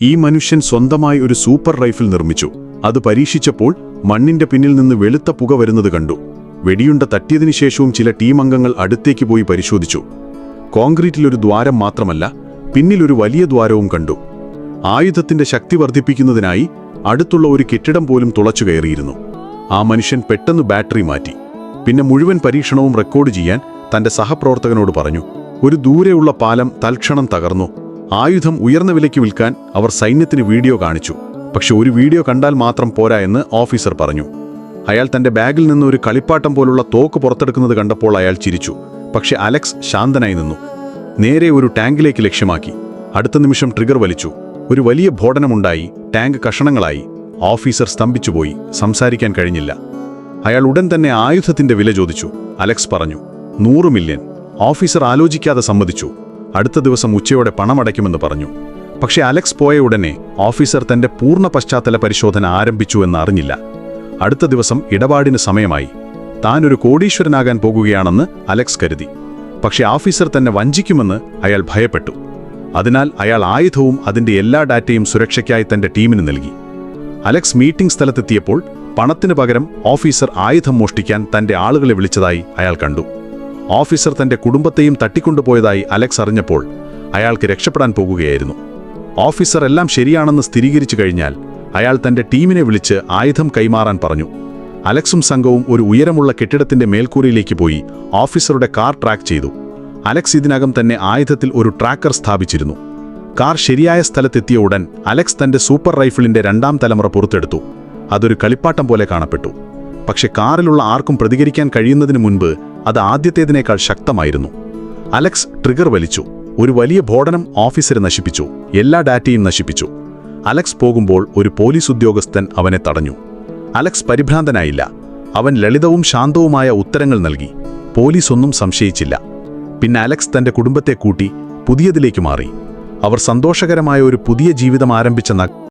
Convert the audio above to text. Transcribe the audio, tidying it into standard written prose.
ഈ മനുഷ്യൻ സ്വന്തമായി ഒരു സൂപ്പർ റൈഫിൾ നിർമ്മിച്ചു. അത് പരീക്ഷിച്ചപ്പോൾ മണ്ണിന്റെ പിന്നിൽ നിന്ന് വെളുത്ത പുക വരുന്നത് കണ്ടു. വെടിയുണ്ട തട്ടിയതിനു ശേഷവും ചില ടീം അംഗങ്ങൾ അടുത്തേക്ക് പോയി പരിശോധിച്ചു. കോൺക്രീറ്റിലൊരു ദ്വാരം മാത്രമല്ല, പിന്നിലൊരു വലിയ ദ്വാരവും കണ്ടു. ആയുധത്തിന്റെ ശക്തി വർദ്ധിപ്പിക്കുന്നതിനായി അടുത്തുള്ള ഒരു കെട്ടിടം പോലും തുളച്ചു കയറിയിരുന്നു. ആ മനുഷ്യൻ പെട്ടെന്ന് ബാറ്ററി മാറ്റി. പിന്നെ മുഴുവൻ പരീക്ഷണവും റെക്കോർഡ് ചെയ്യാൻ തന്റെ സഹപ്രവർത്തകനോട് പറഞ്ഞു. ഒരു ദൂരെയുള്ള പാലം തൽക്ഷണം തകർന്നു. ആയുധം ഉയർന്ന വിലയ്ക്ക് വിൽക്കാൻ അവർ സൈന്യത്തിന് വീഡിയോ കാണിച്ചു. പക്ഷെ ഒരു വീഡിയോ കണ്ടാൽ മാത്രം പോരാ എന്ന് ഓഫീസർ പറഞ്ഞു. അയാൾ തന്റെ ബാഗിൽ നിന്ന് ഒരു കളിപ്പാട്ടം പോലുള്ള തോക്ക് പുറത്തെടുക്കുന്നത് കണ്ടപ്പോൾ അയാൾ ചിരിച്ചു. പക്ഷെ അലക്സ് ശാന്തനായി നിന്നു. നേരെ ഒരു ടാങ്കിലേക്ക് ലക്ഷ്യമാക്കി. അടുത്ത നിമിഷം ട്രിഗർ വലിച്ചു. ഒരു വലിയ ഭോടനമുണ്ടായി. ടാങ്ക് കഷണങ്ങളായി. ഓഫീസർ സ്തംഭിച്ചുപോയി. സംസാരിക്കാൻ കഴിഞ്ഞില്ല. അയാൾ ഉടൻ തന്നെ ആയുധത്തിന്റെ വില ചോദിച്ചു. അലക്സ് പറഞ്ഞു, 100 മില്യൺ. ഓഫീസർ ആലോചിക്കാതെ സമ്മതിച്ചു. അടുത്ത ദിവസം ഉച്ചയോടെ പണമടയ്ക്കുമെന്ന് പറഞ്ഞു. പക്ഷേ അലക്സ് പോയ ഉടനെ ഓഫീസർ തന്റെ പൂർണ്ണ പശ്ചാത്തല പരിശോധന ആരംഭിച്ചു എന്ന് അറിഞ്ഞില്ല. അടുത്ത ദിവസം ഇടപാടിന് സമയമായി. താനൊരു കോടീശ്വരനാകാൻ പോകുകയാണെന്ന് അലക്സ് കരുതി. പക്ഷേ ഓഫീസർ തന്നെ വഞ്ചിക്കുമെന്ന് അയാൾ ഭയപ്പെട്ടു. അതിനാൽ അയാൾ ആയുധവും അതിന്റെ എല്ലാ ഡാറ്റയും സുരക്ഷയ്ക്കായി തന്റെ ടീമിന് നൽകി. അലക്സ് മീറ്റിംഗ് സ്ഥലത്തെത്തിയപ്പോൾ പണത്തിന് പകരം ഓഫീസർ ആയുധം മോഷ്ടിക്കാൻ തന്റെ ആളുകളെ വിളിച്ചതായി അയാൾ കണ്ടു. ഓഫീസർ തന്റെ കുടുംബത്തെയും തട്ടിക്കൊണ്ടുപോയതായി അലക്സ് അറിഞ്ഞപ്പോൾ അയാൾക്ക് രക്ഷപ്പെടാൻ പോകുകയായിരുന്നു. ഓഫീസർ എല്ലാം ശരിയാണെന്ന് സ്ഥിരീകരിച്ചു കഴിഞ്ഞാൽ അയാൾ തന്റെ ടീമിനെ വിളിച്ച് ആയുധം കൈമാറാൻ പറഞ്ഞു. അലക്സും സംഘവും ഒരു ഉയരമുള്ള കെട്ടിടത്തിന്റെ മേൽക്കൂരയിലേക്ക് പോയി ഓഫീസറുടെ കാർ ട്രാക്ക് ചെയ്തു. അലക്സ് ഇതിനകം തന്നെ ആയുധത്തിൽ ഒരു ട്രാക്കർ സ്ഥാപിച്ചിരുന്നു. കാർ ശരിയായ സ്ഥലത്തെത്തിയ ഉടൻ അലക്സ് തന്റെ സൂപ്പർ റൈഫിളിന്റെ 2ാം തലമുറ പുറത്തെടുത്തു. അതൊരു കളിപ്പാട്ടം പോലെ കാണപ്പെട്ടു. പക്ഷെ കാറിലുള്ള ആർക്കും പ്രതികരിക്കാൻ കഴിയുന്നതിന് മുൻപ് അത് ആദ്യത്തേതിനേക്കാൾ ശക്തമായിരുന്നു. അലക്സ് ട്രിഗർ വലിച്ചു. ഒരു വലിയ ഭോടനം ഓഫീസറെ നശിപ്പിച്ചു. എല്ലാ ഡാറ്റയും നശിപ്പിച്ചു. അലക്സ് പോകുമ്പോൾ ഒരു പോലീസ് ഉദ്യോഗസ്ഥൻ അവനെ തടഞ്ഞു. അലക്സ് പരിഭ്രാന്തനായില്ല. അവൻ ലളിതവും ശാന്തവുമായ ഉത്തരങ്ങൾ നൽകി. പോലീസ് ഒന്നും സംശയിച്ചില്ല. പിന്നെ അലക്സ് തന്റെ കുടുംബത്തെ കൂട്ടി പുതിയതിലേക്ക് മാറി. അവർ സന്തോഷകരമായ ഒരു പുതിയ ജീവിതം ആരംഭിച്ച